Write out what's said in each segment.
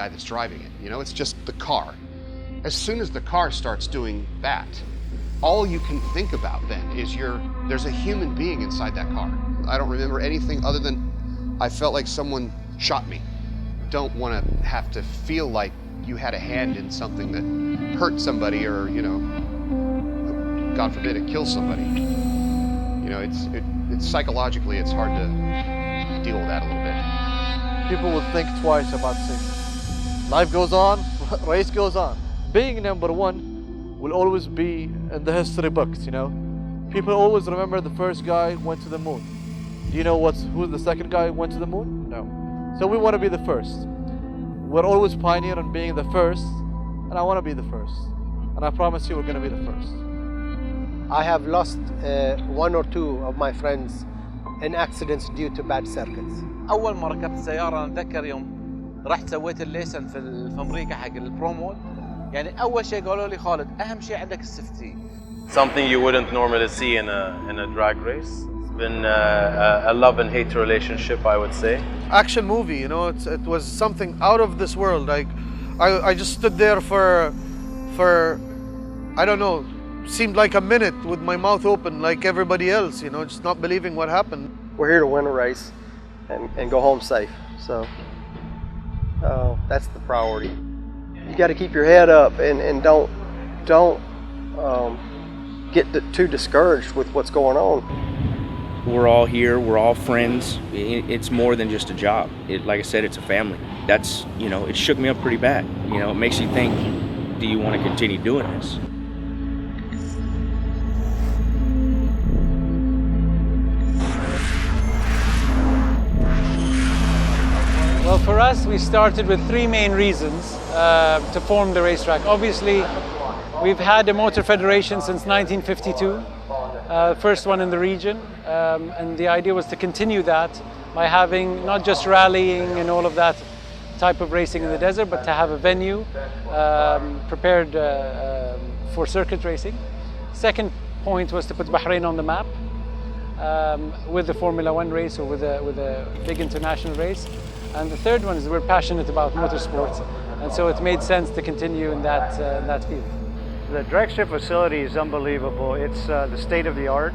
guy that's driving it. You know, it's just the car. As soon as the car starts doing that, all you can think about then is there's a human being inside that car. I don't remember anything other than I felt like someone shot me. Don't want to have to feel like you had a hand in something that hurt somebody or, you know, God forbid it kills somebody. You know, it's psychologically, it's hard to deal with that a little bit. People will think twice about safety. Life goes on, race goes on. Being number one will always be in the history books, you know. People always remember the first guy went to the moon. Do you know who the second guy went to the moon? No. So we want to be the first. We're always pioneer on being the first, and I want to be the first. And I promise you we're going to be the first. I have lost one or two of my friends in accidents due to bad circuits. أول ما ركبت سيارة أتذكر يوم رحت سويت الليسن في أمريكا حق البرومول. يعني أول شيء قالوا لي خالد أهم شيء عندك السيفتي. Something you wouldn't normally see in a drag race. It's been a love and hate relationship, I would say. Action movie, you know, it was something out of this world. Like I just stood there for I don't know, seemed like a minute with my mouth open like everybody else, you know, just not believing what happened. We're here to win a race and go home safe, so that's the priority. You got to keep your head up and don't get too discouraged with what's going on. We're all here, we're all friends. It's more than just a job. Like I said, it's a family. That's, you know, it shook me up pretty bad. You know, it makes you think, do you want to continue doing this? Well, for us, we started with three main reasons to form the racetrack. Obviously, we've had a motor federation since 1952, first one in the region, and the idea was to continue that by having not just rallying and all of that type of racing in the desert, but to have a venue prepared for circuit racing. Second point was to put Bahrain on the map with the Formula One race or with a big international race. And the third one is we're passionate about motorsports, and so it made sense to continue in that field. The drag strip facility is unbelievable. It's the state of the art.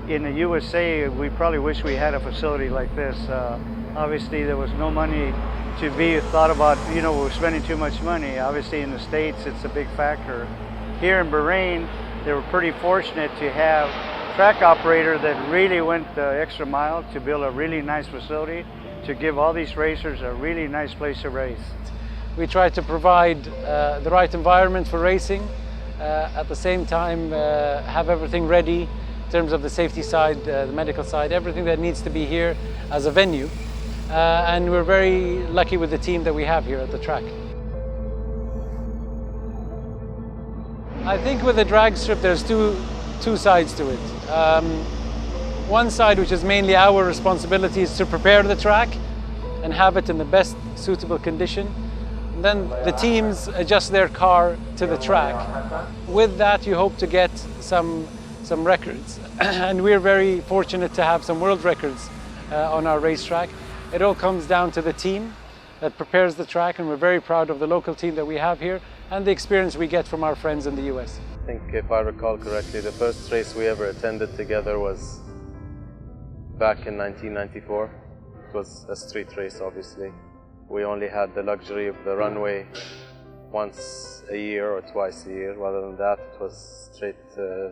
In the USA, we probably wish we had a facility like this. Obviously, there was no money to be thought about, you know, we're spending too much money. Obviously, in the States, it's a big factor. Here in Bahrain, they were pretty fortunate to have a track operator that really went the extra mile to build a really nice facility to give all these racers a really nice place to race. We try to provide the right environment for racing, at the same time have everything ready in terms of the safety side, the medical side, everything that needs to be here as a venue. And we're very lucky with the team that we have here at the track. I think with the drag strip there's two sides to it. One side, which is mainly our responsibility, is to prepare the track and have it in the best suitable condition. And then the teams adjust their car to the track. With that, you hope to get some records. And we're very fortunate to have some world records on our racetrack. It all comes down to the team that prepares the track, and we're very proud of the local team that we have here and the experience we get from our friends in the US. I think if I recall correctly, the first race we ever attended together was back in 1994. It was a street race, obviously. We only had the luxury of the runway once a year or twice a year. Rather than that, it was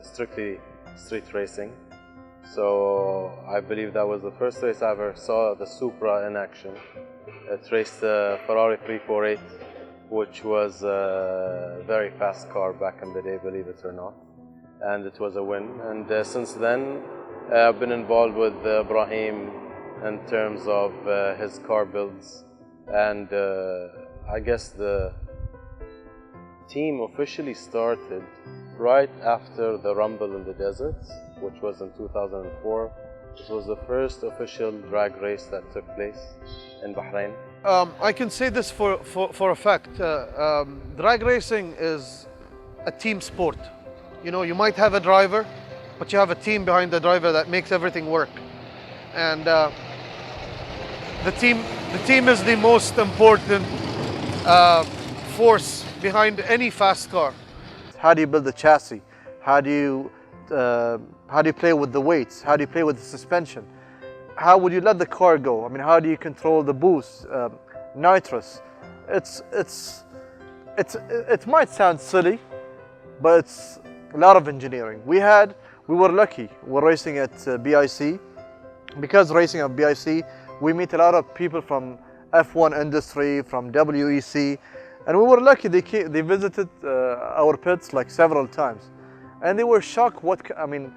strictly street racing. So I believe that was the first race I ever saw the Supra in action. It raced the Ferrari 348, which was a very fast car back in the day, believe it or not. And it was a win. And since then, I've been involved with Ibrahim in terms of his car builds, and I guess the team officially started right after the Rumble in the Desert, which was in 2004. It was the first official drag race that took place in Bahrain. I can say this for a fact. Drag racing is a team sport. You know, you might have a driver, but you have a team behind the driver that makes everything work. And the team is the most important force behind any fast car. How do you build the chassis? How do you play with the weights? How do you play with the suspension? How would you let the car go? I mean, how do you control the boost, nitrous? It might sound silly, but it's a lot of engineering. We were lucky. We're racing at BIC. Because racing at BIC, we meet a lot of people from F1 industry, from WEC, and we were lucky. They visited our pits like several times, and they were shocked. The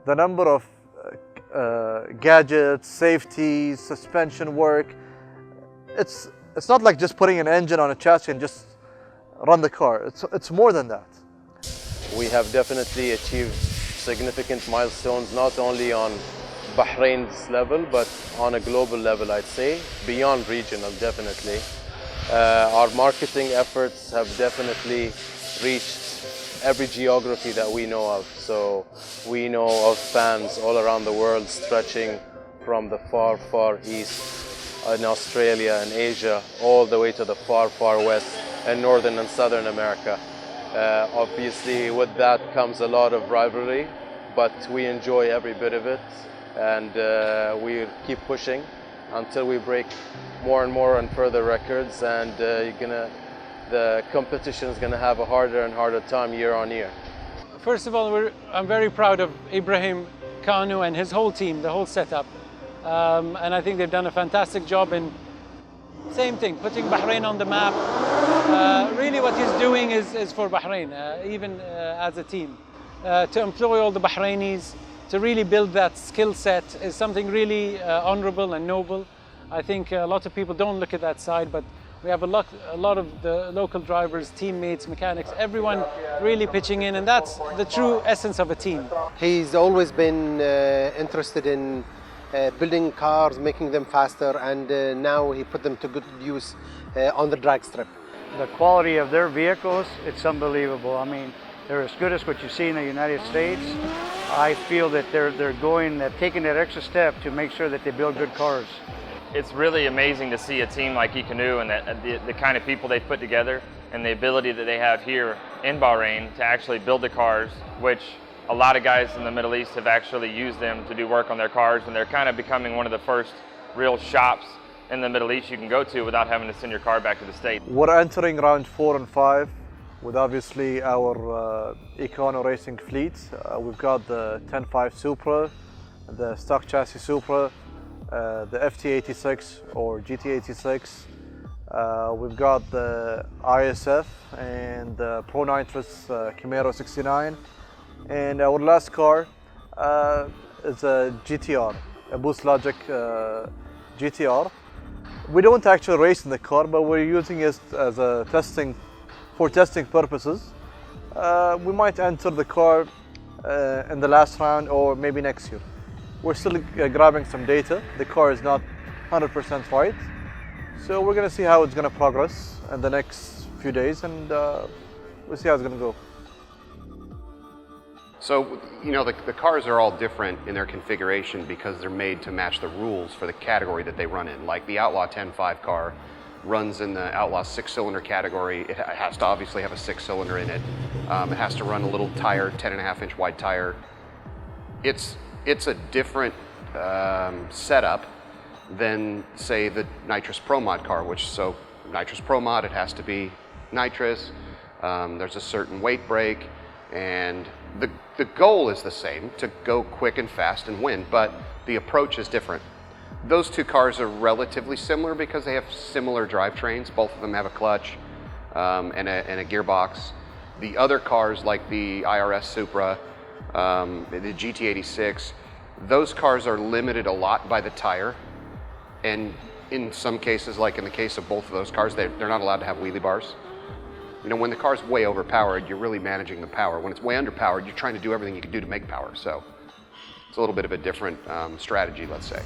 number of gadgets, safety, suspension work. It's not like just putting an engine on a chassis and just run the car. It's more than that. We have definitely achieved significant milestones, not only on Bahrain's level, but on a global level, I'd say, beyond regional, definitely. Our marketing efforts have definitely reached every geography that we know of. So we know of fans all around the world, stretching from the far, far east in Australia and Asia, all the way to the far, far west and Northern and Southern America. Obviously, with that comes a lot of rivalry, but we enjoy every bit of it, and we keep pushing until we break more and more and further records, and the competition is going to have a harder and harder time year on year. First of all, I'm very proud of Ibrahim Kanoo and his whole team, the whole setup. And I think they've done a fantastic job in, same thing, putting Bahrain on the map. Really what he's doing is for Bahrain, even as a team. To employ all the Bahrainis, to really build that skill set is something really honorable and noble. I think a lot of people don't look at that side, but we have a lot of the local drivers, teammates, mechanics, everyone really pitching in, and that's the true essence of a team. He's always been interested in building cars, making them faster, and now he put them to good use on the drag strip. The quality of their vehicles, it's unbelievable. I mean, they're as good as what you see in the United States. I feel that they're taking that extra step to make sure that they build good cars. It's really amazing to see a team like EKanoo and the kind of people they've put together and the ability that they have here in Bahrain to actually build the cars, which a lot of guys in the Middle East have actually used them to do work on their cars, and they're kind of becoming one of the first real shops in the Middle East you can go to without having to send your car back to the States. We're entering round 4 and 5 with obviously our EKanooRacing fleet. We've got the 10.5 Supra, the stock chassis Supra, the FT86 or GT86. We've got the ISF and the Pro Nitrous Camaro 69. And our last car is a GTR, a Boost Logic GTR. We don't actually race in the car, but we're using it as a for testing purposes. We might enter the car in the last round or maybe next year. We're still grabbing some data. The car is not 100% right. So we're going to see how it's going to progress in the next few days, and we'll see how it's going to go. So, you know, the cars are all different in their configuration because they're made to match the rules for the category that they run in. Like the Outlaw 10.5 car runs in the Outlaw 6-cylinder category. It has to obviously have a 6-cylinder in it. It has to run a little tire, 10.5-inch wide tire. It's a different setup than, say, the Nitrous Pro Mod car, so Nitrous Pro Mod, it has to be nitrous. There's a certain weight break, and the goal is the same, to go quick and fast and win, but the approach is different. Those two cars are relatively similar because they have similar drivetrains. Both of them have a clutch and a gearbox. The other cars, like the IRS Supra, the GT86, those cars are limited a lot by the tire, and in some cases, like in the case of both of those cars, they're not allowed to have wheelie bars. You know, when the car's way overpowered, you're really managing the power. When it's way underpowered, you're trying to do everything you can do to make power. So it's a little bit of a different strategy, let's say.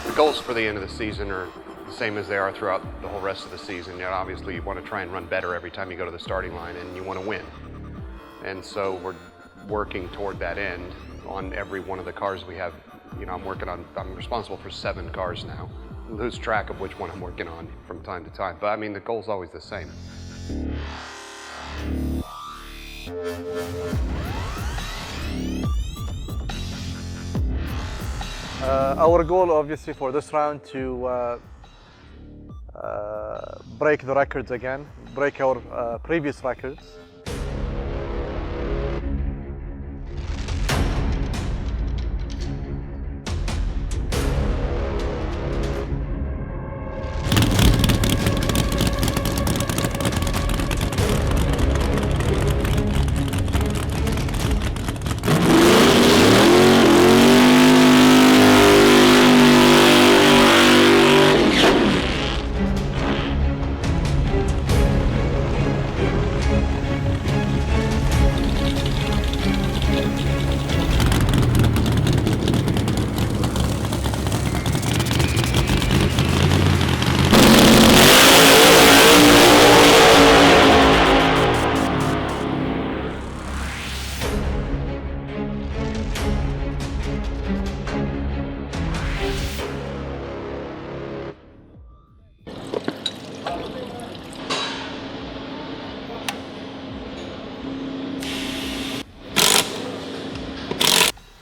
The goals for the end of the season are the same as they are throughout the whole rest of the season. You know, obviously, you want to try and run better every time you go to the starting line, and you want to win. And so we're working toward that end on every one of the cars we have I'm responsible for 7 cars now. I lose track of which one I'm working on from time to time. But I mean, the goal's always the same. Our goal, obviously, for this round to break the records again, break our previous records.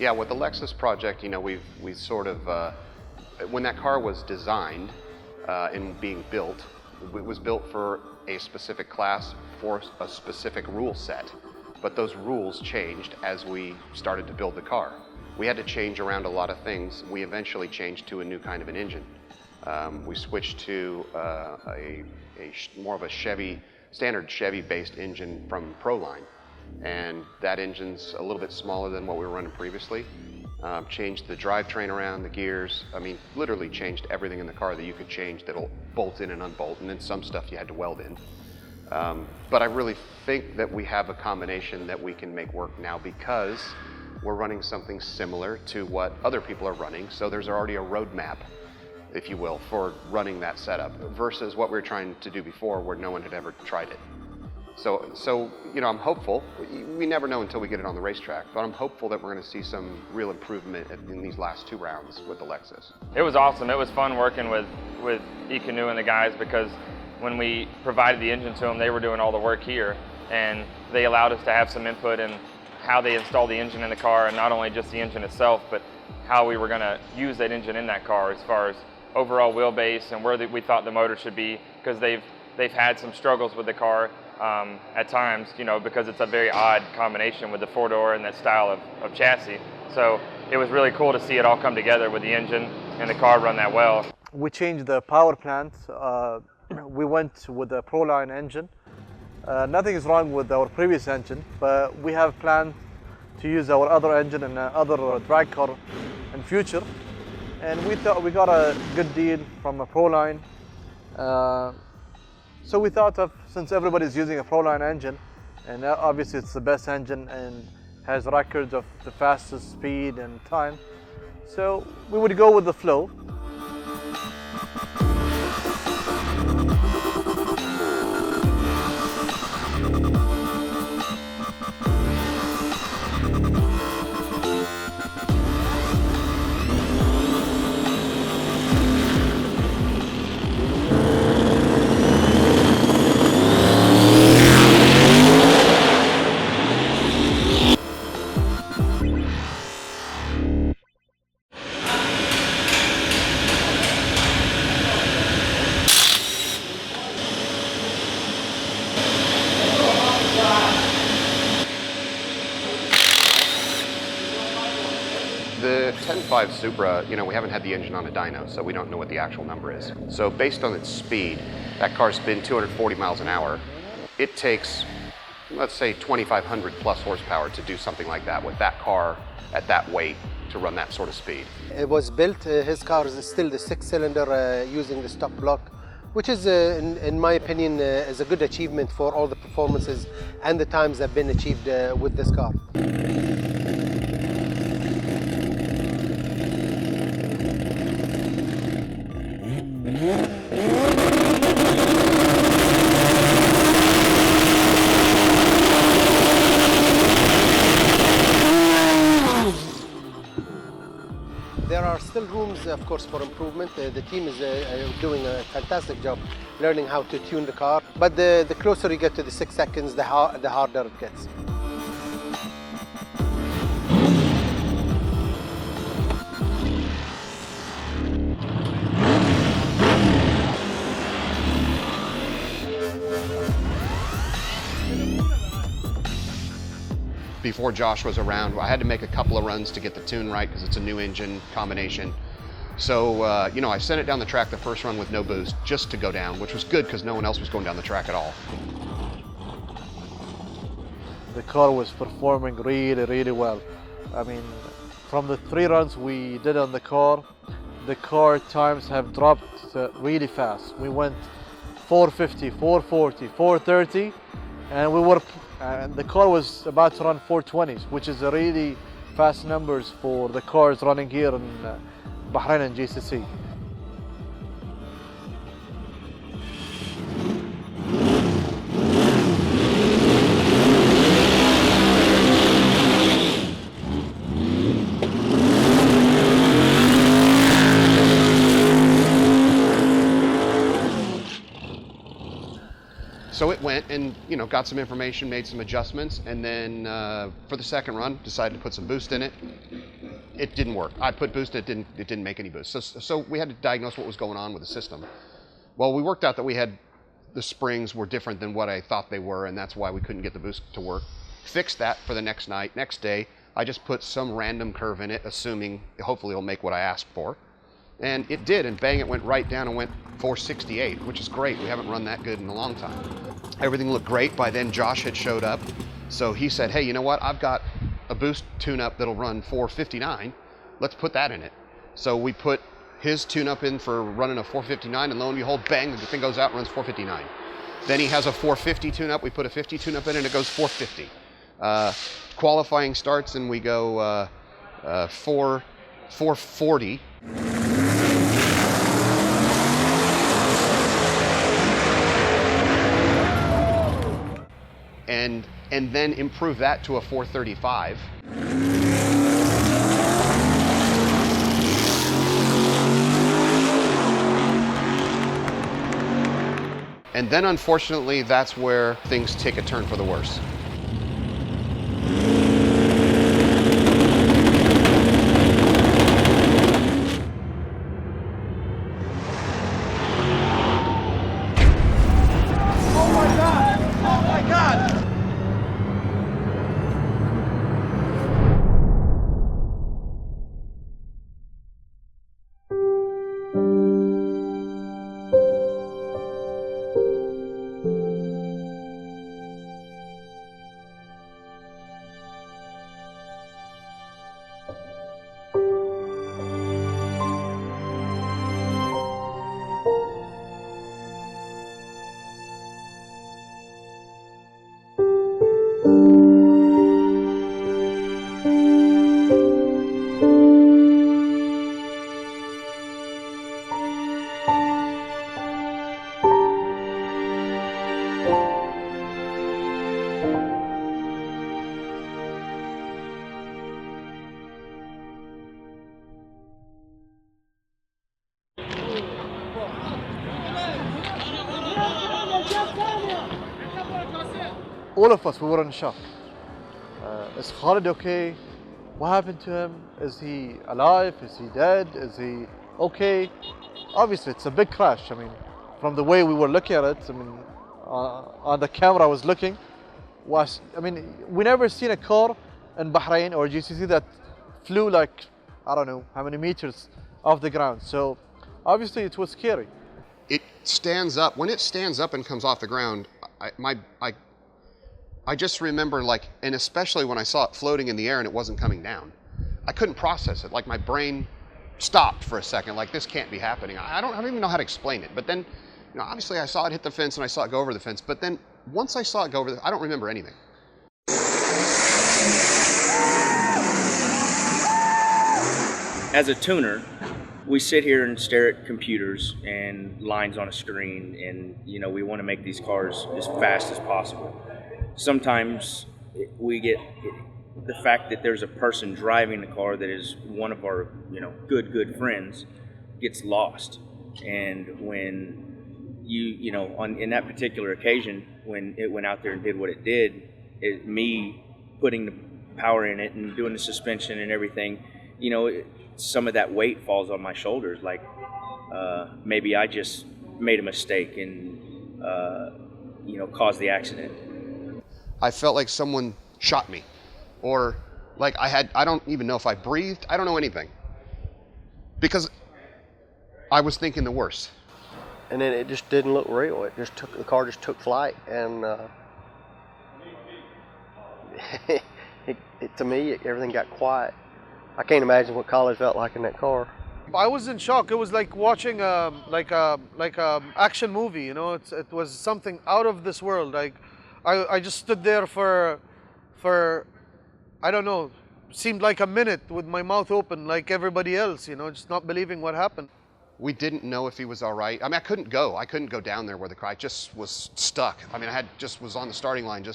Yeah, with the Lexus project, we sort of, when that car was designed and being built, it was built for a specific class, for a specific rule set. But those rules changed as we started to build the car. We had to change around a lot of things. We eventually changed to a new kind of an engine. We switched to more of a standard Chevy-based engine from Proline. And that engine's a little bit smaller than what we were running previously. Changed the drivetrain around, the gears. I mean, literally changed everything in the car that you could change that'll bolt in and unbolt, and then some stuff you had to weld in. But I really think that we have a combination that we can make work now because we're running something similar to what other people are running. So there's already a roadmap, if you will, for running that setup versus what we were trying to do before where no one had ever tried it. So I'm hopeful. We never know until we get it on the racetrack, but I'm hopeful that we're going to see some real improvement in these last 2 rounds with the Lexus. It was awesome. It was fun working with EKanoo and the guys because when we provided the engine to them, they were doing all the work here, and they allowed us to have some input in how they installed the engine in the car, and not only just the engine itself, but how we were going to use that engine in that car as far as overall wheelbase and where we thought the motor should be, because they've had some struggles with the car at times, because it's a very odd combination with the 4-door and that style of chassis. So it was really cool to see it all come together with the engine and the car run that well. We changed the power plant. We went with the Proline engine. Nothing is wrong with our previous engine, but we have planned to use our other engine and other drag car in future. And we thought we got a good deal from a Proline. So we thought of, since everybody's using a Proline engine, and obviously it's the best engine and has records of the fastest speed and time, so we would go with the flow. The 10.5 Supra, we haven't had the engine on a dyno, so we don't know what the actual number is. So based on its speed, that car's been 240 miles an hour. It takes, let's say, 2,500 plus horsepower to do something like that with that car at that weight to run that sort of speed. It was built, his car is still the 6-cylinder using the stock block, which is, in my opinion, is a good achievement for all the performances and the times that have been achieved with this car. areas, of course, for improvement. The team is doing a fantastic job learning how to tune the car. But the closer you get to the 6 seconds, the harder it gets. Before Josh was around, I had to make a couple of runs to get the tune right because it's a new engine combination. So, you know, I sent it down the track the first run with no boost just to go down, which was good because no one else was going down the track at all. The car was performing really, really well. I mean, from the 3 runs we did on the car times have dropped really fast. We went 450, 440, 430, and the car was about to run 420s, which is a really fast numbers for the cars running here in Bahrain and GCC. So it went and, you know, got some information, made some adjustments, and then for the second run, decided to put some boost in it. It didn't work. I put boost, it didn't make any boost. So we had to diagnose what was going on with the system. Well, we worked out that the springs were different than what I thought they were, and that's why we couldn't get the boost to work. Fixed that for the next night. Next day, I just put some random curve in it, assuming hopefully it'll make what I asked for. And it did, and bang, it went right down and went 468, which is great. We haven't run that good in a long time. Everything looked great. By then, Josh had showed up. So he said, hey, you know what? I've got a boost tune-up that'll run 459. Let's put that in it. So we put his tune-up in for running a 459, and lo and behold, bang, the thing goes out and runs 459. Then he has a 450 tune-up. We put a 50 tune-up in, and it goes 450. Qualifying starts, and we go 440. And then improve that to a 435. And then unfortunately, that's where things take a turn for the worse. All of us, we were in shock. Is Khalid okay? What happened to him? Is he alive? Is he dead? Is he okay? Obviously, it's a big crash. I mean, from the way we were looking at it, I mean, on the camera I was looking, we never seen a car in Bahrain or GCC that flew like, I don't know how many meters off the ground. So obviously it was scary. It stands up. When it stands up and comes off the ground, I just remember, like, and especially when I saw it floating in the air and it wasn't coming down, I couldn't process it. Like, my brain stopped for a second, like, this can't be happening. I don't even know how to explain it. But then, you know, obviously I saw it hit the fence and I saw it go over the fence. But then once I saw it go over I don't remember anything. As a tuner, we sit here and stare at computers and lines on a screen, and, you know, we want to make these cars as fast as possible. Sometimes we get the fact that there's a person driving the car that is one of our, good friends gets lost. And when in that particular occasion, when it went out there and did what it did, me putting the power in it and doing the suspension and everything, some of that weight falls on my shoulders. Like maybe I just made a mistake and caused the accident. I felt like someone shot me, or like I don't even know if I breathed. I don't know anything, because I was thinking the worst. And then it just didn't look real. The car just took flight, and to me, everything got quiet. I can't imagine what Khalid felt like in that car. I was in shock. It was like watching like a action movie. It was something out of this world. Like I just stood there for I don't know, seemed like a minute with my mouth open like everybody else. Just not believing what happened. We didn't know if he was all right. I mean, I couldn't go down there where the car. I just was stuck. I mean, was on the starting line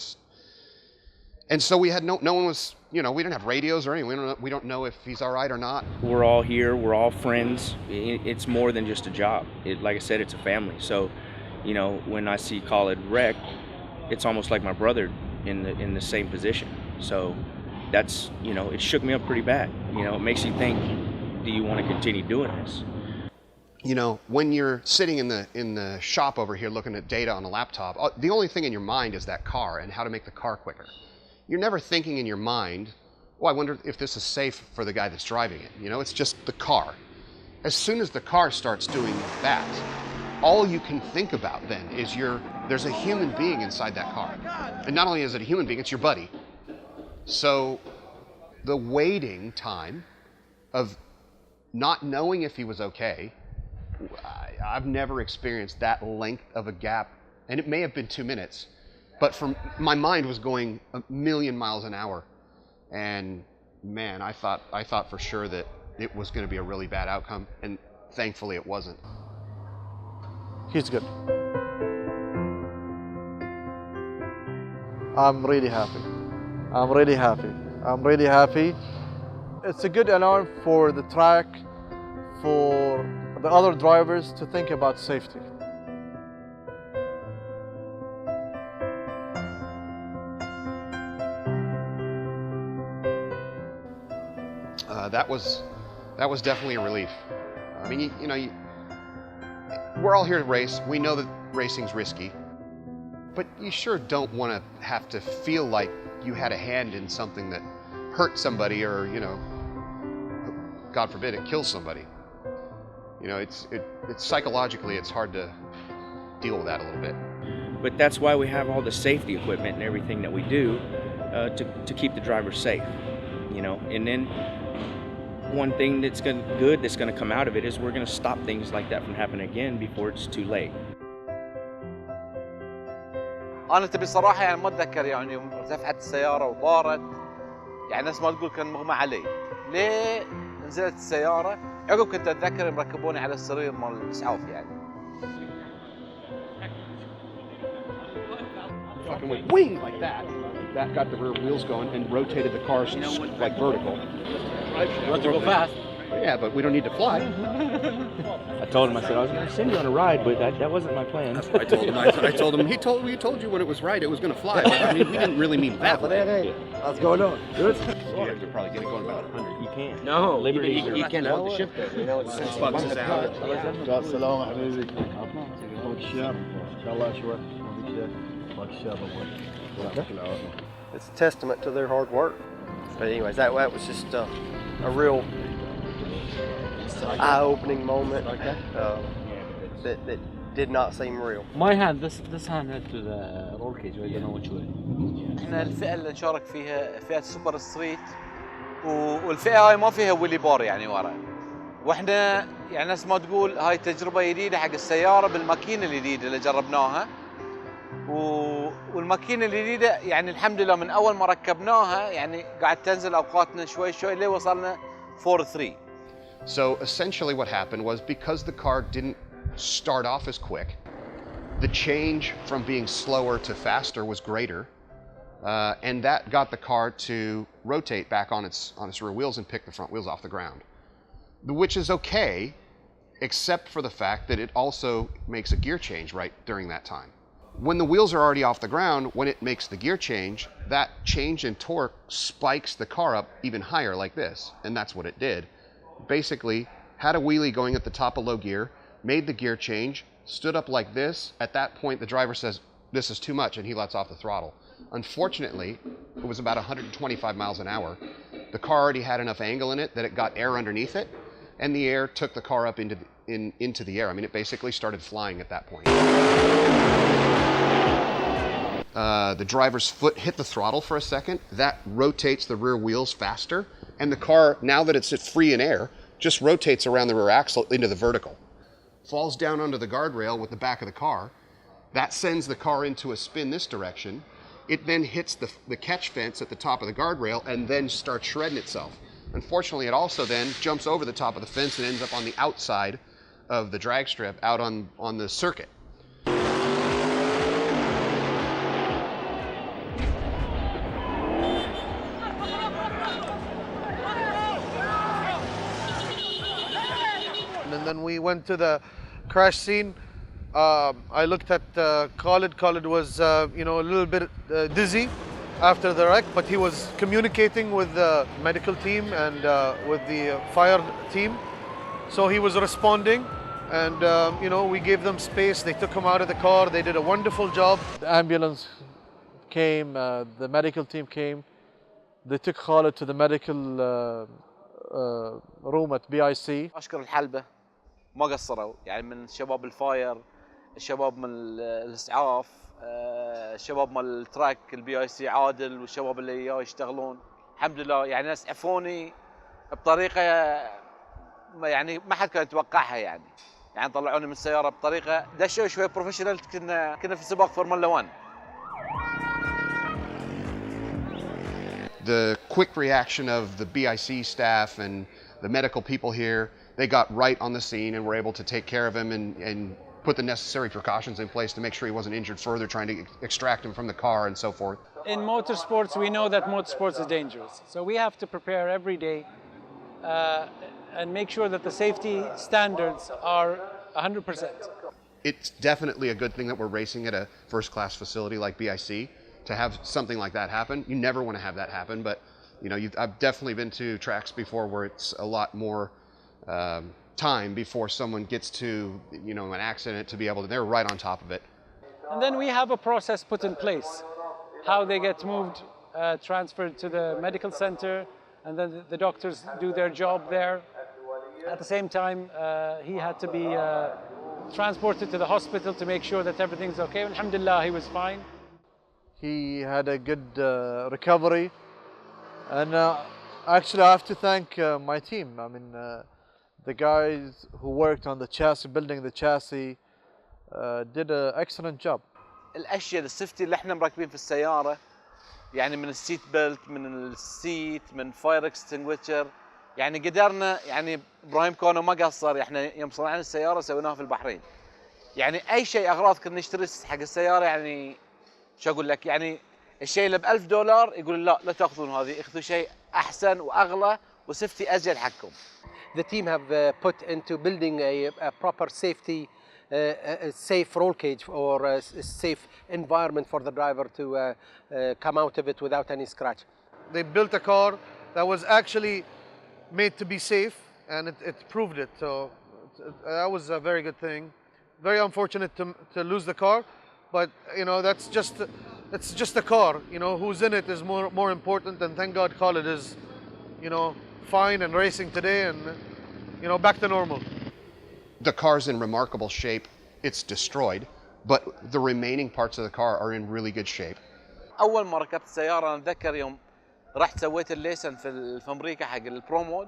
and so we had no one was, we didn't have radios or anything. We don't know if he's all right or not. We're all here. We're all friends. It's more than just a job. Like I said, it's a family. So, when I see Khalid wreck, it's almost like my brother in the same position. So that's, it shook me up pretty bad. It makes you think, do you want to continue doing this? When you're sitting in the shop over here looking at data on a laptop, the only thing in your mind is that car and how to make the car quicker. You're never thinking in your mind, I wonder if this is safe for the guy that's driving it. It's just the car. As soon as the car starts doing that, all you can think about then is there's a human being inside that car. And not only is it a human being, it's your buddy. So the waiting time of not knowing if he was okay, I've never experienced that length of a gap, and it may have been 2 minutes, but my mind was going a million miles an hour, and man, I thought for sure that it was going to be a really bad outcome, and thankfully it wasn't. He's good. I'm really happy. I'm really happy. I'm really happy. It's a good alarm for the track, for the other drivers to think about safety. That was definitely a relief. I mean, we're all here to race. We know that racing's risky, but you sure don't want to have to feel like you had a hand in something that hurt somebody, or God forbid, it kills somebody. It's psychologically, it's hard to deal with that a little bit. But that's why we have all the safety equipment and everything that we do to keep the driver safe. And then one thing that's going to come out of it is we're going to stop things like that from happening again before it's too late. أنا تبي صراحة يعني ما أتذكر يعني يوم ارتفعت السيارة وطارت يعني نفس ما تقول كان مغمى علي. ليه نزلت السيارة؟ عقب كنت أتذكر مركبوني على السرير مال الإسعاف يعني. Fucking went wing like that. That got the rear wheels going and rotated the car like vertical. You want to go fast? Yeah, but we don't need to fly. I told him, I said, I was going to send you on a ride, but that wasn't my plan. I told him. I told him. We told you when it was right, it was going to fly. But, I mean, we didn't really mean that way. What's going on? Good. You guys are probably getting going about 100. You can't. No, Liberty. you can't hold the ship there. It bugs us out. السلام حبيبي. معك الشاب. إن شاء الله شوي. معك الشاب أول. It's a testament to their hard work. But anyways, that was just a real eye-opening moment that did not seem real. My hand, this hand had to the roll cage. I don't know which way. احنا الفئة اللي نشارك فيها فئة السوبر ستريت والفئة هاي ما فيها ويلي بار يعني ورا. واحنا يعني نفس ما تقول هاي تجربة جديدة حق السيارة بالماكينة الجديدة اللي جربناها. والماكينة الجديدة يعني الحمد لله من أول ما ركبناها يعني قاعد تنزل أوقاتنا شوي شوي ليه وصلنا 4-3. So essentially what happened was, because the car didn't start off as quick, the change from being slower to faster was greater, and that got the car to rotate back on its rear wheels and pick the front wheels off the ground, which is okay, except for the fact that it also makes a gear change right during that time. When the wheels are already off the ground, when it makes the gear change, that change in torque spikes the car up even higher like this, and that's what it did. Basically, had a wheelie going at the top of low gear, made the gear change, stood up like this. At that point, the driver says, "This is too much," and he lets off the throttle. Unfortunately, it was about 125 miles an hour. The car already had enough angle in it that it got air underneath it, and the air took the car up into the air. I mean, it basically started flying at that point. The driver's foot hit the throttle for a second. That rotates the rear wheels faster, and the car, now that it's free in air, just rotates around the rear axle into the vertical. Falls down onto the guardrail with the back of the car. That sends the car into a spin this direction. It then hits the catch fence at the top of the guardrail and then starts shredding itself. Unfortunately, it also then jumps over the top of the fence and ends up on the outside of the drag strip out on the circuit. And then we went to the crash scene. I looked at Khalid. Khalid was, a little bit dizzy after the wreck, but he was communicating with the medical team and with the fire team. So he was responding, and we gave them space. They took him out of the car. They did a wonderful job. The ambulance came, the medical team came. They took Khalid to the medical room at BIC. اشكر الحلبة ما قصروا، يعني من شباب الفاير، الشباب من الاسعاف، الشباب مال التراك الBIC عادل، والشباب اللي وياه يشتغلون. الحمد لله يعني ناس عفوني بطريقة يعني ما حد كان يتوقعها يعني طلعوني من السيارة بطريقة دشوا شوي بروفيشنال، كنا في سباق فورمولا 1. The quick reaction of the BIC staff and the medical people here, they got right on the scene and were able to take care of him and put the necessary precautions in place to make sure he wasn't injured further, trying to extract him from the car and so forth. In motorsports, we know that motorsports is dangerous. So we have to prepare every day and make sure that the safety standards are 100%. It's definitely a good thing that we're racing at a first-class facility like BIC. To have something like that happen, you never want to have that happen, but I've definitely been to tracks before where it's a lot more time before someone gets to an accident to be able to, they're right on top of it. And then we have a process put in place, how they get moved, transferred to the medical center, and then the doctors do their job there. At the same time, he had to be transported to the hospital to make sure that everything's okay. Alhamdulillah, he was fine. He had a good recovery, and actually I have to thank my team. I mean, the guys who worked on the chassis, building the chassis, did an excellent job. الاشياء السيفتي اللي احنا مركبين في السياره، يعني من السيت بيلت، من السيت، من فاير اكستنجويشر، يعني قدرنا، يعني ابراهيم كونه ما قصر، احنا يوم صنعنا السياره سويناها في البحرين. يعني اي شيء اغراض كنا نشتري حق السياره، يعني شو اقول لك، يعني الشيء اللي ب$1000 يقول لا تاخذون هذه، اخذوا شيء احسن واغلى وسيفتي ازيد حقكم. The team have put into building a proper safety, a safe roll cage or a safe environment for the driver to come out of it without any scratch. They built a car that was actually made to be safe, and it proved it. So that was a very good thing. Very unfortunate to lose the car, but that's just a car. Who's in it is more important. And thank God Khalid is, fine and racing today, and back to normal. The car's in remarkable shape. It's destroyed, but the remaining parts of the car are in really good shape. اول ما ركبت السياره انا اتذكر يوم رحت سويت الليسن في امريكا حق البرومود،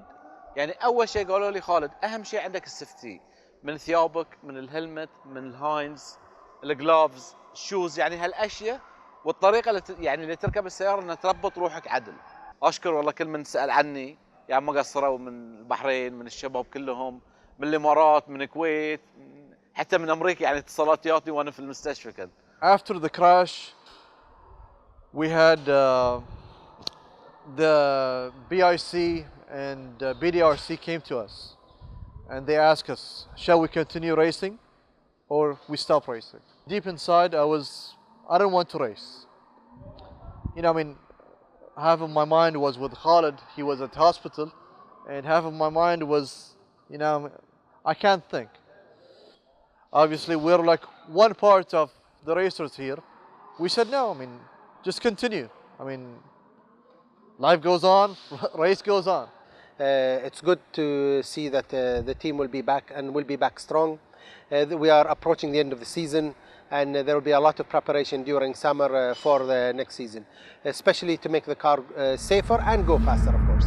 يعني اول شيء قالوا لي خالد اهم شيء عندك السيفتي، من ثيابك، من الهلمت، من الهاينز، الجلافز، الشوز، يعني هالاشياء، والطريقه اللي تركب السياره انها تربط روحك عدل. اشكر والله كل من سال عني، يعني ما قصروا، من البحرين، من الشباب كلهم، من الامارات، من الكويت، حتى من امريكا، يعني اتصالات جاتني وانا في المستشفى كنت. After the crash, we had the BIC and BDRC came to us and they asked us, shall we continue racing or we stop racing? Deep inside, I didn't want to race. You know, I mean, half of my mind was with Khalid, he was at hospital, and half of my mind was, you know, I can't think. Obviously, we're like one part of the racers here. We said no, I mean, just continue. I mean, life goes on, race goes on. It's good to see that the team will be back and will be back strong. We are approaching the end of the season, and there will be a lot of preparation during summer for the next season, especially to make the car safer and go faster, of course.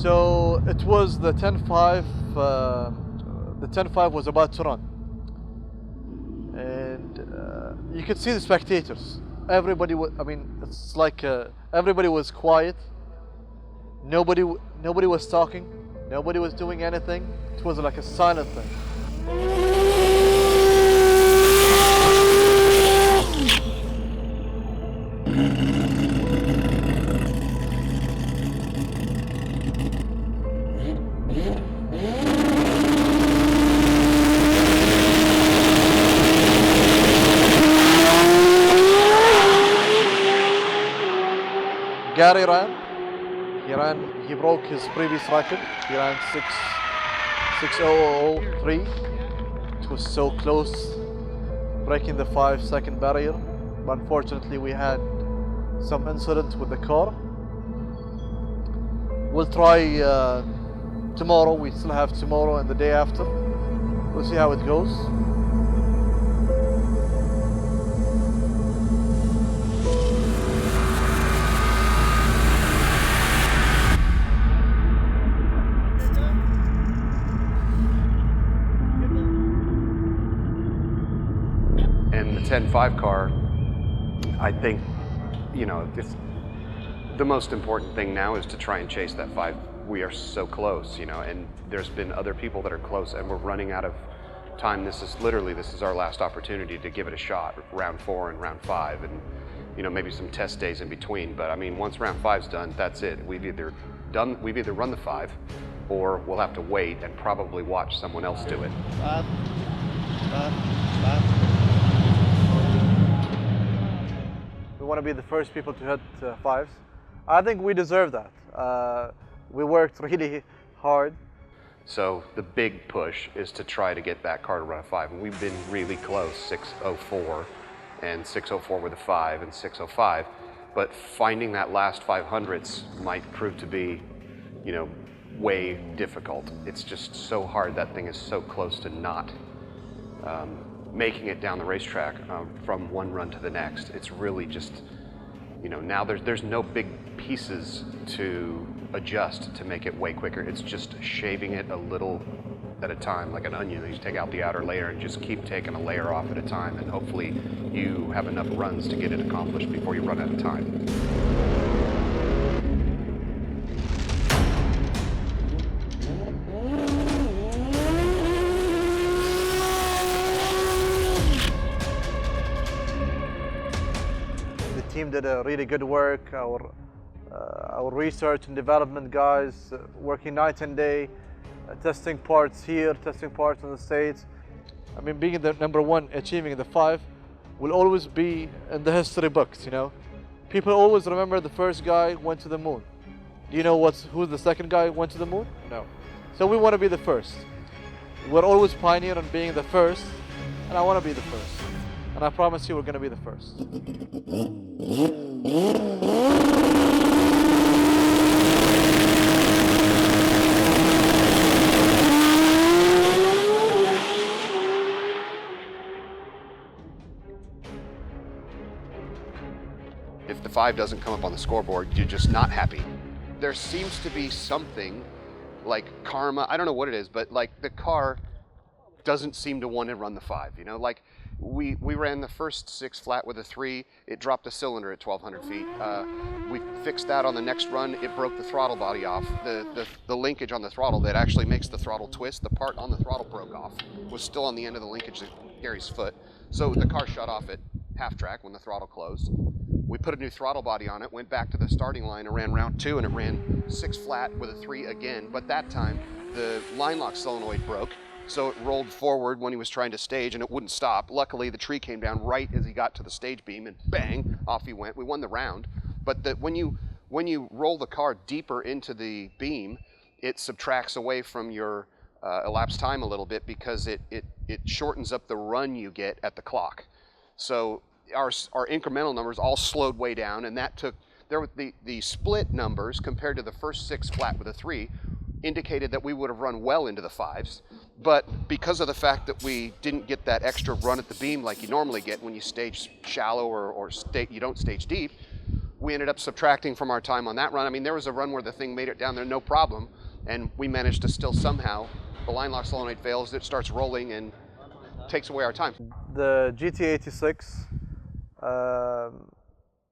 So it was the 10.5, the 10.5 was about to run. And you could see the spectators. Everybody, I mean, it's like everybody was quiet. Nobody was talking. Nobody was doing anything. It was like a silent thing. Gary ran. He broke his previous record. He ran 6:0003. It was so close, breaking the 5-second barrier. But unfortunately, we had some incident with the car. We'll try tomorrow. We still have tomorrow and the day after. We'll see how it goes. And the 10.5 car, I think, you know, it's the most important thing now is to try and chase that 5. We are so close, you know, and there's been other people that are close, and we're running out of time. This is our last opportunity to give it a shot. Round 4 and round 5, and you know, maybe some test days in between. But I mean, once round 5's done, that's it. We've either run the 5, or we'll have to wait and probably watch someone else do it. We want to be the first people to hit 5s. I think we deserve that. We worked really hard. So the big push is to try to get that car to run a 5. And we've been really close, 6:04 and 6:04 with a 5 and 6:05. But finding that last 500ths might prove to be, you know, way difficult. It's just so hard. That thing is so close to not making it down the racetrack from one run to the next. It's really just, you know, now there's no big pieces to adjust to make it way quicker. It's just shaving it a little at a time, like an onion. You take out the outer layer and just keep taking a layer off at a time, and hopefully you have enough runs to get it accomplished before you run out of time. The team did a really good work. Our research and development guys working night and day, testing parts here, testing parts in the States. I mean, being the number 1, achieving the 5 will always be in the history books, you know. People always remember the first guy went to the moon. Do you know who the second guy went to the moon? No. So we want to be the first. We're always pioneer on being the first, and I want to be the first. And I promise you we're going to be the first. If the 5 doesn't come up on the scoreboard, you're just not happy. There seems to be something like karma, I don't know what it is, but like the car doesn't seem to want to run the 5, you know? Like we ran the first 6 flat with a 3, it dropped the cylinder at 1,200 feet. We fixed that on the next run, it broke the throttle body off. The linkage on the throttle that actually makes the throttle twist, the part on the throttle broke off, was still on the end of the linkage of Gary's foot. So the car shut off at half track when the throttle closed. We put a new throttle body on it, went back to the starting line and ran round 2, and it ran 6 flat with a 3 again. But that time, the line lock solenoid broke, so it rolled forward when he was trying to stage and it wouldn't stop. Luckily, the tree came down right as he got to the stage beam and bang, off he went. We won the round. But when you roll the car deeper into the beam, it subtracts away from your elapsed time a little bit because it shortens up the run you get at the clock. So our incremental numbers all slowed way down, and that took the split numbers compared to the first 6 flat with a 3 indicated that we would have run well into the 5s, but because of the fact that we didn't get that extra run at the beam like you normally get when you stage shallow or you don't stage deep, we ended up subtracting from our time on that run. I mean, there was a run where the thing made it down there no problem, and we managed to still somehow, the line lock solenoid fails, it starts rolling and takes away our time. The GT86,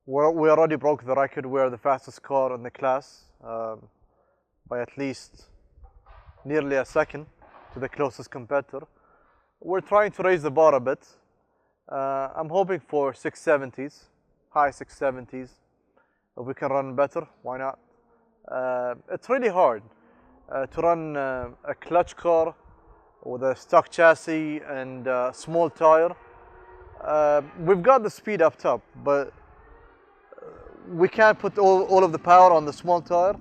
we already broke the record. We're the fastest car in the class by at least nearly a second to the closest competitor. We're trying to raise the bar a bit. I'm hoping for 670s, high 670s. If we can run better, why not? It's really hard to run a clutch car with a stock chassis and a small tire. We've got the speed up top, but we can't put all of the power on the small tire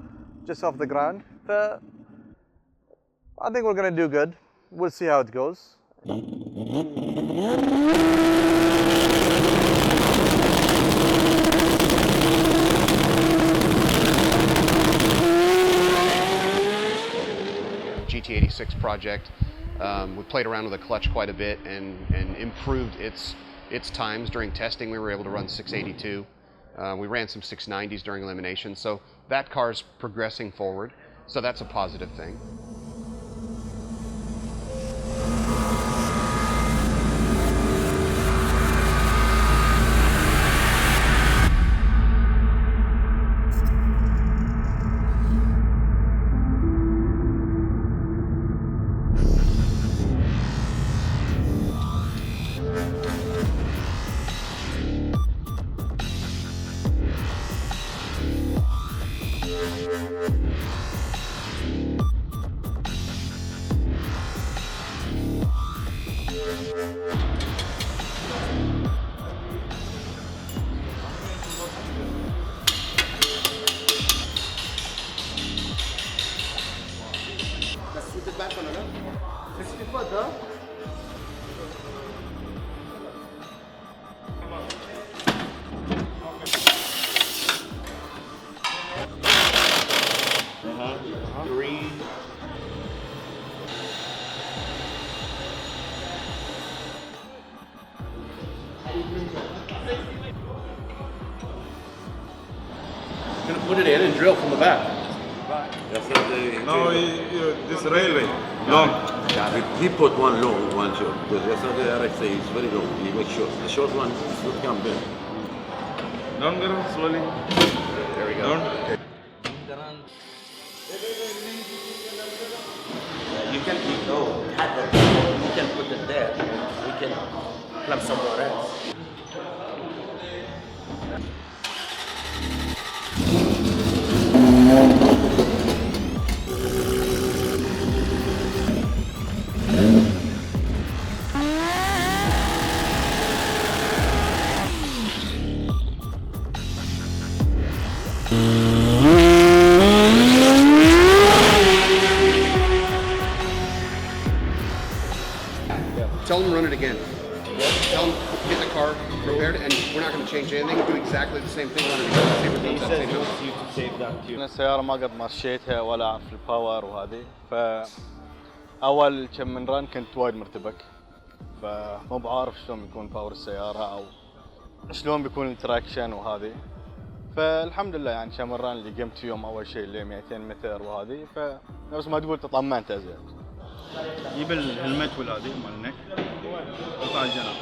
just off the ground. But I think we're gonna do good. We'll see how it goes. GT86 project. We played around with the clutch quite a bit and improved its times during testing. We were able to run 682. We ran some 690s during elimination, so that car's progressing forward. So that's a positive thing. Gonna put it in and drill from the back. No, this railway, long. He put one long, one short. Because yesterday RXA is very long. He makes short. The short one is not come back. Down, girl, slowly. There we go. Down. You can you can put it there. We can clamp somewhere else. Tell them to run it again. Tell them get the car prepared, and we're not going to change anything. Do exactly the same thing. Run it again. Same results, same numbers. أنا السيارة ما قد مشيتها ولا أعرف الباور وهذه، فأول كم من رن كنت وايد مرتبك، فمو بعارف شلون بيكون باور السيارة أو شلون بيكون التراكشن وهذه، فالحمد لله يعني كم من رن اللي قمت فيهم أول شيء اللي 200 متر وهذه، فنفس ما تقول تطمنت أزيد. جيب الهلمت والهذه مالك قطع الجناب.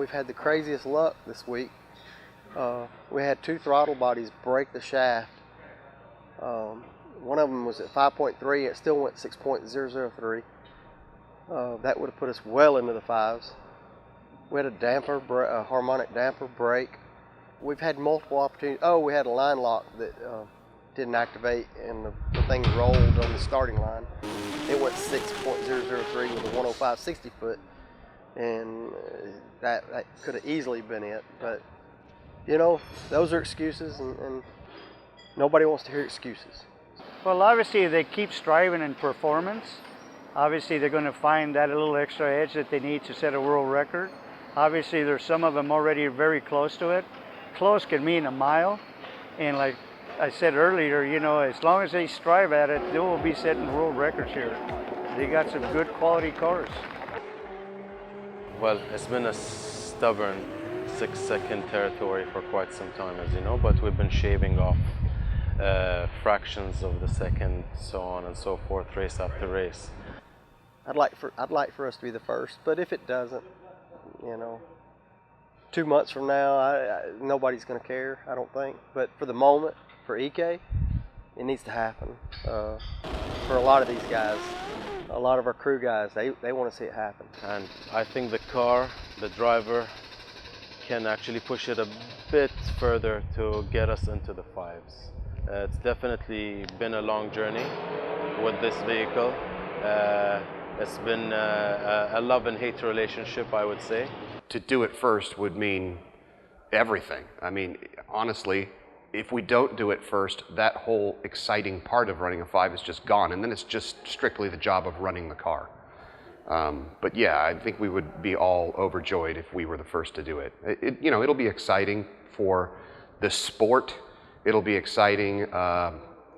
we've had the craziest luck this week. We had 2 throttle bodies break the shaft. One of them was at 5.3. It still went 6.003. That would have put us well into the 5s. We had a harmonic damper break. We've had multiple opportunities. Oh, we had a line lock that didn't activate, and the thing rolled on the starting line. It went 6.003 with a 105 60 foot, and that could have easily been it. But you know, those are excuses, and nobody wants to hear excuses. Well, obviously they keep striving in performance. Obviously they're going to find that little extra edge that they need to set a world record. Obviously there's some of them already very close to it. Close can mean a mile, and like I said earlier, you know, as long as they strive at it, they will be setting world records here. They got some good quality cars. Well, it's been a stubborn 6-second territory for quite some time, as you know, but we've been shaving off fractions of the second, so on and so forth, race after race. I'd like for us to be the first, but if it doesn't, you know, 2 months from now, nobody's going to care, I don't think. But for the moment, for EK, it needs to happen. For a lot of these guys, a lot of our crew guys, they want to see it happen. And I think the car, the driver, can actually push it a bit further to get us into the 5s. It's definitely been a long journey with this vehicle. It's been a love and hate relationship, I would say. To do it first would mean everything. I mean, honestly, if we don't do it first, that whole exciting part of running a 5 is just gone, and then it's just strictly the job of running the car. But yeah, I think we would be all overjoyed if we were the first to do it. You know, it'll be exciting for the sport. It'll be exciting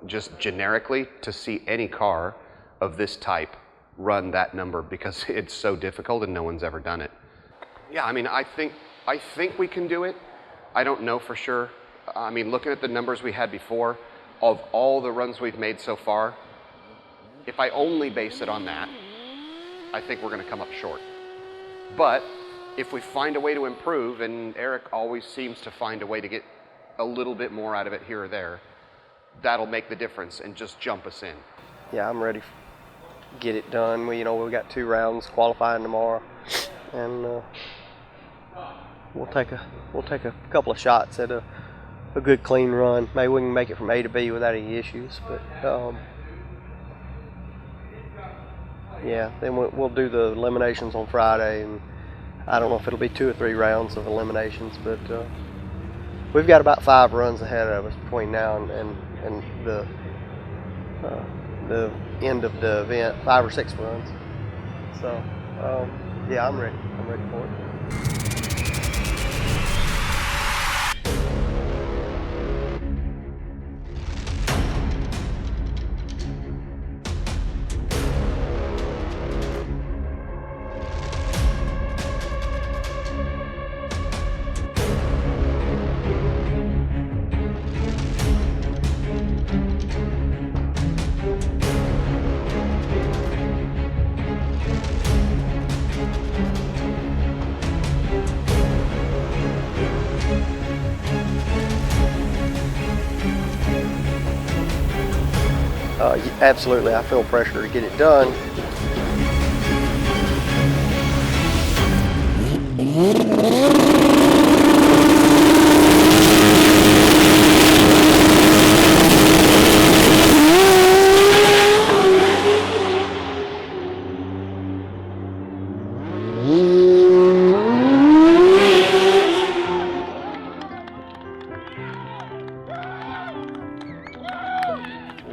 just generically to see any car of this type run that number, because it's so difficult and no one's ever done it. Yeah, I mean, I think we can do it. I don't know for sure. I mean, looking at the numbers we had before, of all the runs we've made so far, if I only base it on that, I think we're going to come up short. But if we find a way to improve, and Eric always seems to find a way to get a little bit more out of it here or there, that'll make the difference and just jump us in. Yeah, I'm ready to get it done. We got 2 rounds qualifying tomorrow, and we'll take a couple of shots at a good clean run. Maybe we can make it from A to B without any issues. But yeah, then we'll do the eliminations on Friday, and I don't know if it'll be 2 or 3 rounds of eliminations, but we've got about 5 runs ahead of us between now and the end of the event, 5 or 6 runs. So yeah, I'm ready for it. Absolutely, I feel pressure to get it done.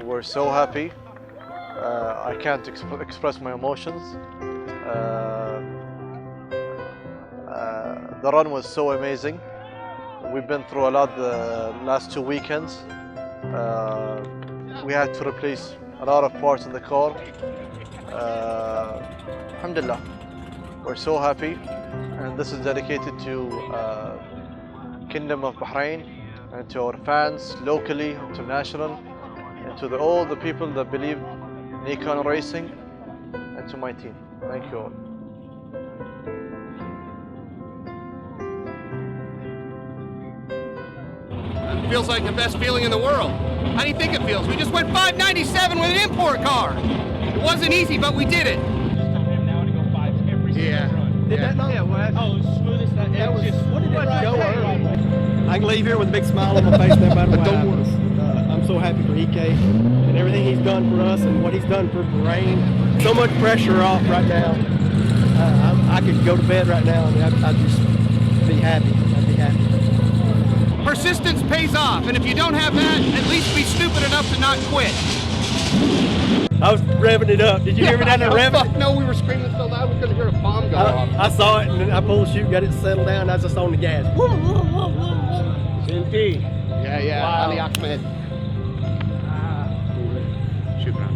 We're so happy. I can't express my emotions. The run was so amazing. We've been through a lot the last 2 weekends. We had to replace a lot of parts in the car. Alhamdulillah, we're so happy, and this is dedicated to Kingdom of Bahrain and to our fans locally, international, and to all the people that believe in EKanooRacing, and to my team. Thank you all. Feels like the best feeling in the world. How do you think it feels? We just went 597 with an import car. It wasn't easy, but we did it. Yeah. Did that not? Yeah, what? Oh, smoothest that. That was. What did it go early? I can leave here with a big smile on my face no matter what happens. I'm so happy for EK and everything he's done for us and what he's done for Bahrain. So much pressure off right now. I could go to bed right now and I'd just be happy. I'd be happy. Persistence pays off, and if you don't have that, at least be stupid enough to not quit. I was revving it up. Did you hear me down there revving? No, we were screaming so loud we couldn't hear a bomb go off. I saw it and then I pulled the chute, got it settled down. I was just on the gas. Indeed. Yeah. Wow. Ali Ahmed. Shukran.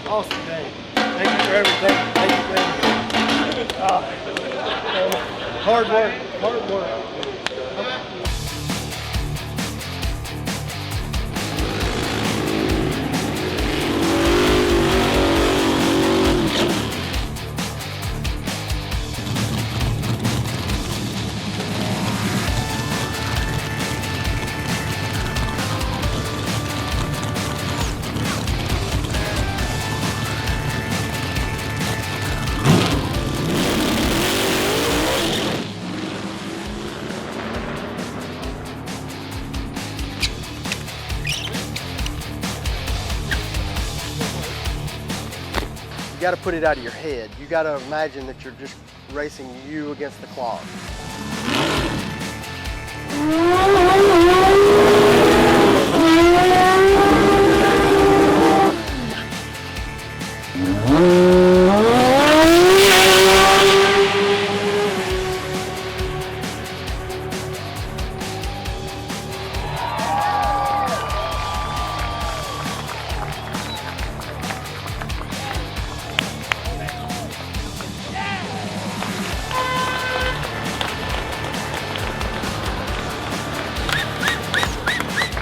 Awesome day. Thank you for everything. Thank you. Hard work. You got to put it out of your head. You got to imagine that you're just racing you against the clock.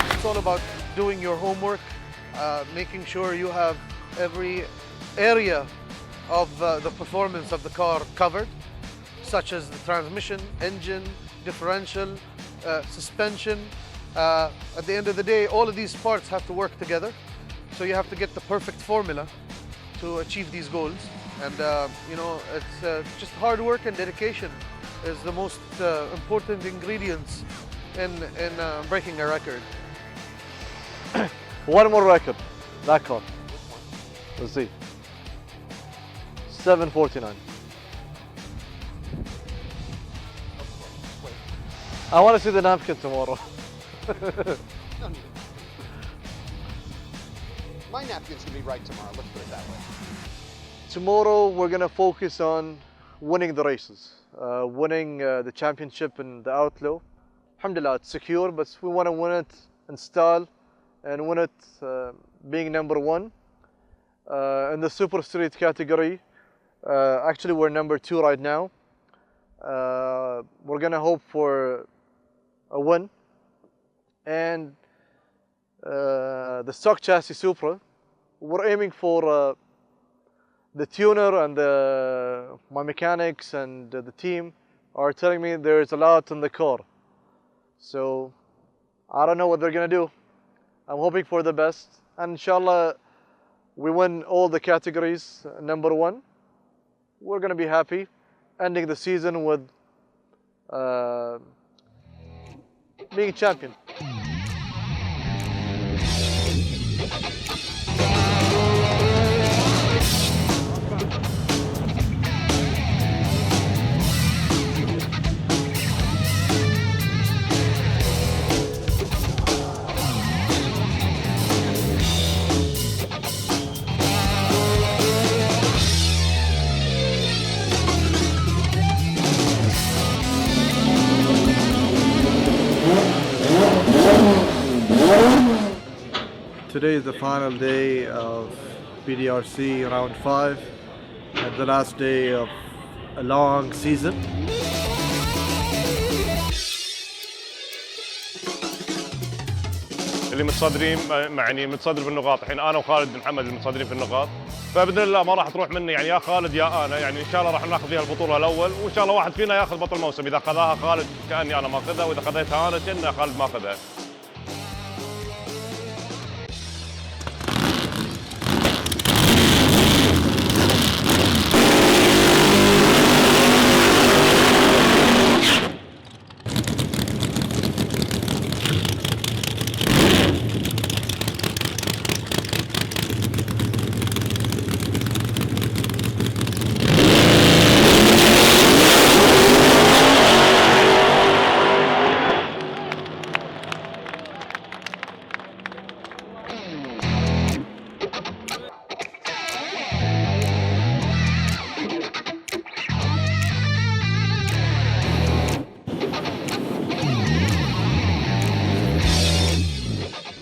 It's all about doing your homework, making sure you have every area of the performance of the car covered, such as the transmission, engine, differential, suspension. At the end of the day, all of these parts have to work together. So you have to get the perfect formula to achieve these goals. And you know, it's just hard work and dedication is the most important ingredients in breaking a record. One more record. That car. Let's see. 749. I want to see the napkin tomorrow. My napkin's gonna be right tomorrow, let's put it that way. Tomorrow we're gonna focus on winning the races, winning the championship in the Outlaw. Alhamdulillah, it's secure, but we want to win it in style and win it being number one. In the Super Street category, actually we're number 2 right now. We're gonna hope for a win. And the stock chassis Supra, we're aiming for the tuner and my mechanics and the team are telling me there's a lot in the car. So I don't know what they're gonna do. I'm hoping for the best, and inshallah we win all the categories. Number one, we're gonna be happy, ending the season with being champion. Today is the final day of BDRC round 5 and the last day of a long season. اللي متصدرين يعني متصدر بالنقاط الحين انا وخالد محمد المتصدرين في النقاط فباذن الله ما راح تروح مني يعني يا خالد يا انا يعني ان شاء الله راح ناخذ فيها البطوله الاول وان شاء الله واحد فينا ياخذ بطل الموسم اذا اخذها خالد كاني انا ماخذها واذا اخذتها انا كأن خالد ماخذها.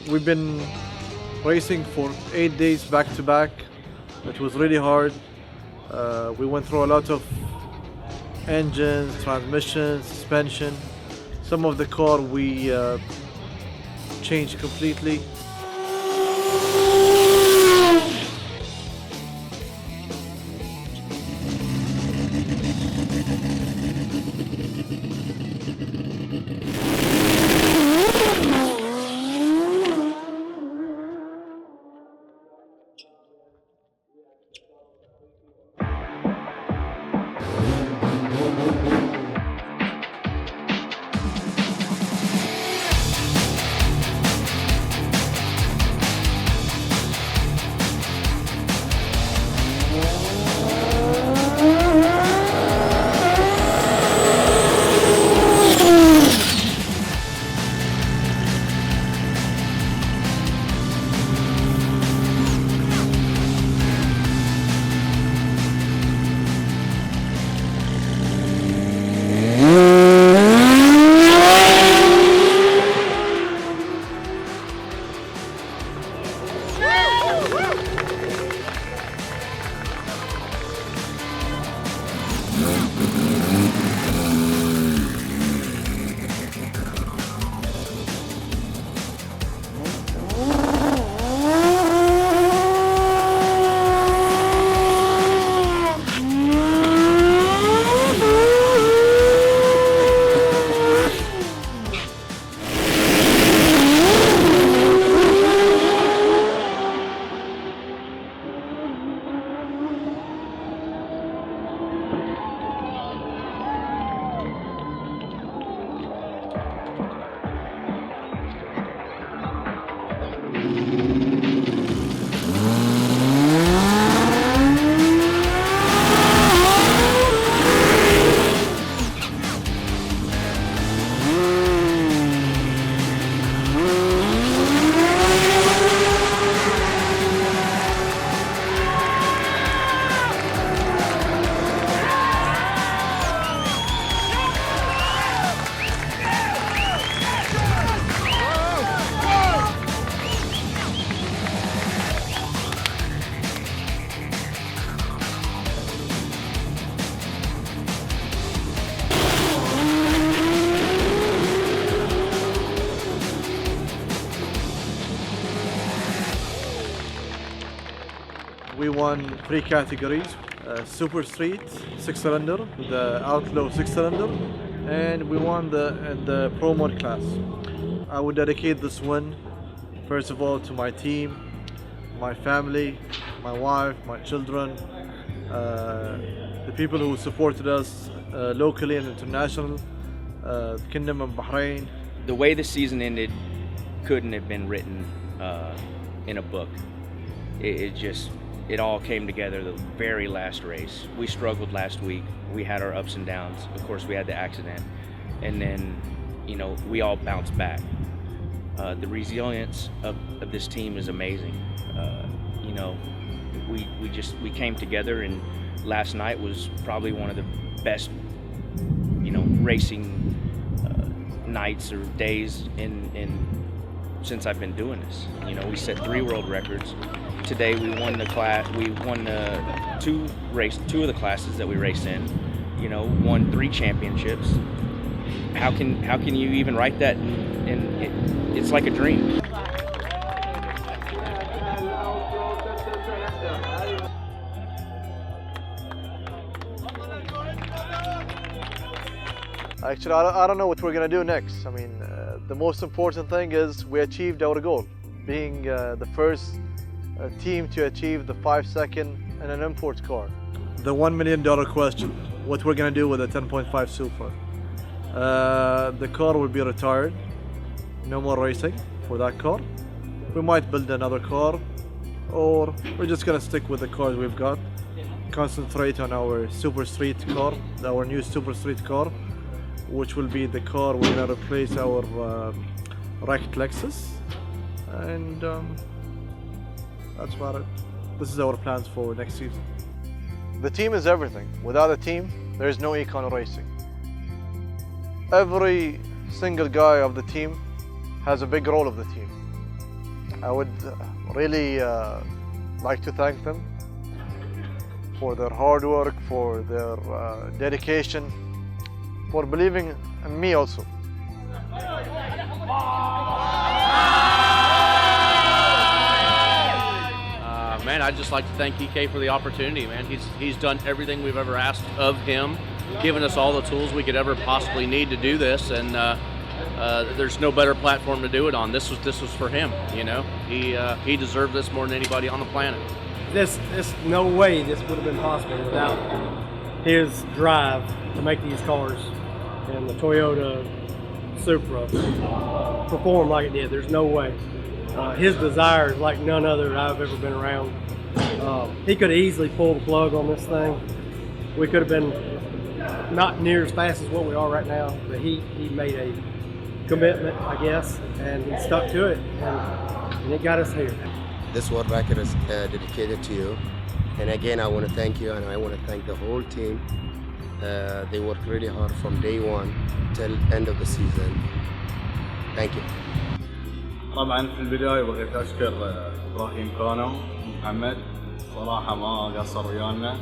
We've been racing for 8 days back to back. It was really hard. We went through a lot of engines, transmissions, suspension. Some of the car we changed completely. We won 3 categories, Super Street 6-cylinder, the Outlaw 6-cylinder, and we won the Pro Mod class. I would dedicate this win, first of all, to my team, my family, my wife, my children, the people who supported us locally and international, the Kingdom of Bahrain. The way the season ended couldn't have been written in a book. It all came together the very last race. We struggled last week. We had our ups and downs. Of course, we had the accident. And then, you know, we all bounced back. The resilience of this team is amazing. You know, we came together, and last night was probably one of the best, you know, racing nights or days since I've been doing this. You know, we set 3 world records. Today we won the class. We won two of the classes that we race in. You know, won 3 championships. How can you even write that? And it's like a dream. Actually, I don't know what we're gonna do next. I mean, the most important thing is we achieved our goal, being the first team to achieve the 5-second in an import car. The $1 million question, what we're gonna do with a 10.5 Super. The car will be retired, no more racing for that car. We might build another car, or we're just gonna stick with the cars we've got, concentrate on our Super Street car, our new Super Street car, which will be the car we're gonna replace our wrecked Lexus, and that's about it. This is our plans for next season. The team is everything. Without a team, there is no EKanooRacing. Every single guy of the team has a big role of the team. I would really like to thank them for their hard work, for their dedication, for believing in me also. Man, I'd just like to thank EK for the opportunity, man. He's done everything we've ever asked of him, given us all the tools we could ever possibly need to do this, and there's no better platform to do it on. This was for him, you know. He deserved this more than anybody on the planet. There's no way this would have been possible without his drive to make these cars and the Toyota Supra perform like it did. There's no way. His desire is like none other I've ever been around. He could have easily pulled the plug on this thing. We could have been not near as fast as what we are right now, but he made a commitment, I guess, and he stuck to it, and it got us here. This world record is dedicated to you, and again I want to thank you, and I want to thank the whole team. They worked really hard from day one till end of the season. Thank you. طبعا في البداية بغيت أشكر إبراهيم كانو ومحمد، صراحة ما قصر ويانا،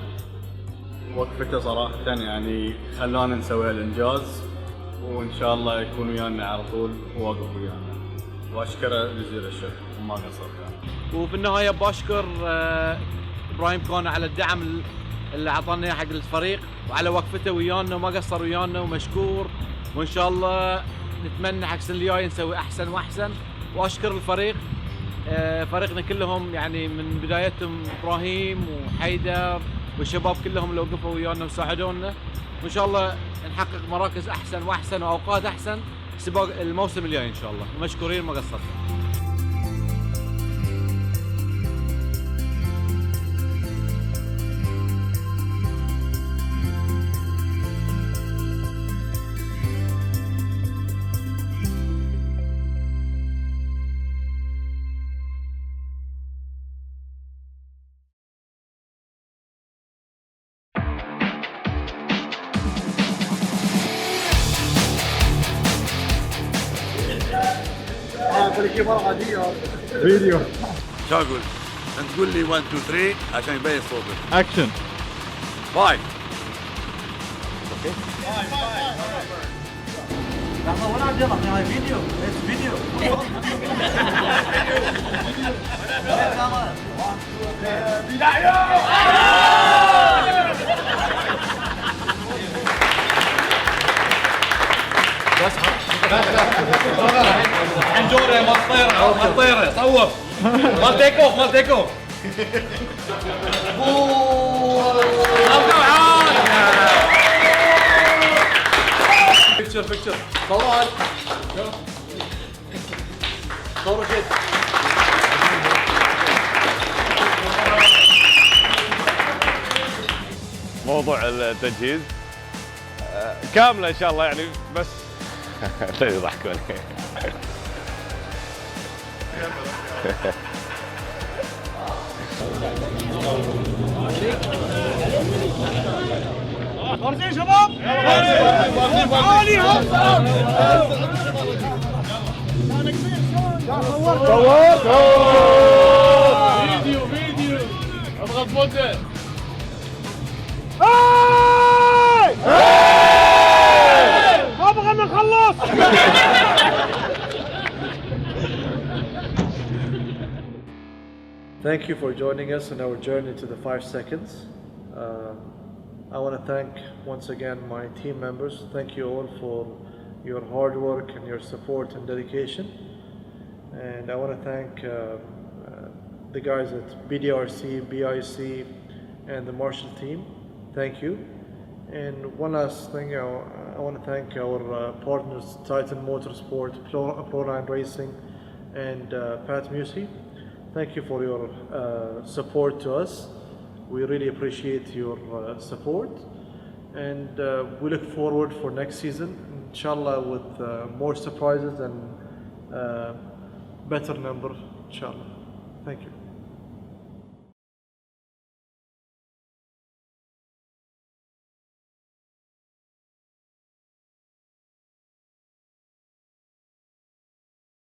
وقفته صراحة يعني خلانا نسوي هالإنجاز، وإن شاء الله يكون ويانا على طول وواقف ويانا، وأشكره جزيل الشكر وما قصر كان. وفي النهاية بشكر إبراهيم كانو على الدعم اللي أعطانا إياه حق الفريق، وعلى وقفته ويانا وما قصر ويانا، ومشكور، وإن شاء الله نتمنى حق السنة الجاية نسوي أحسن وأحسن. واشكر الفريق، فريقنا كلهم يعني من بدايتهم ابراهيم وحيدر والشباب كلهم اللي وقفوا ويانا وساعدونا، وان شاء الله نحقق مراكز احسن واحسن واوقات احسن سباق الموسم الجاي ان شاء الله. مشكورين ما قصرتوا. فيديو شو اقول؟ انت تقول لي 1 2 3 عشان يبين صوتك. اكشن. باي. اوكي. لحظة وين عم يلا هاي فيديو؟ اتس فيديو. بداية اوف مال تيك اوف مال تيك اوف بيكتشر بيكتشر صوران صوروا كده موضوع التجهيز كامله ان شاء الله يعني بس يضحكون خارجين شباب عالي فيديو فيديو اضغط مده ابغى نخلص Thank you for joining us in our journey to the 5 seconds. I want to thank once again my team members. Thank you all for your hard work and your support and dedication. And I want to thank the guys at BDRC, BIC, and the Marshall team. Thank you. And one last thing, I want to thank our partners, Titan Motorsport, Proline Racing, and Pat Musi. Thank you for your support to us. We really appreciate your support, and we look forward for next season, inshallah, with more surprises and better number, inshallah. Thank you.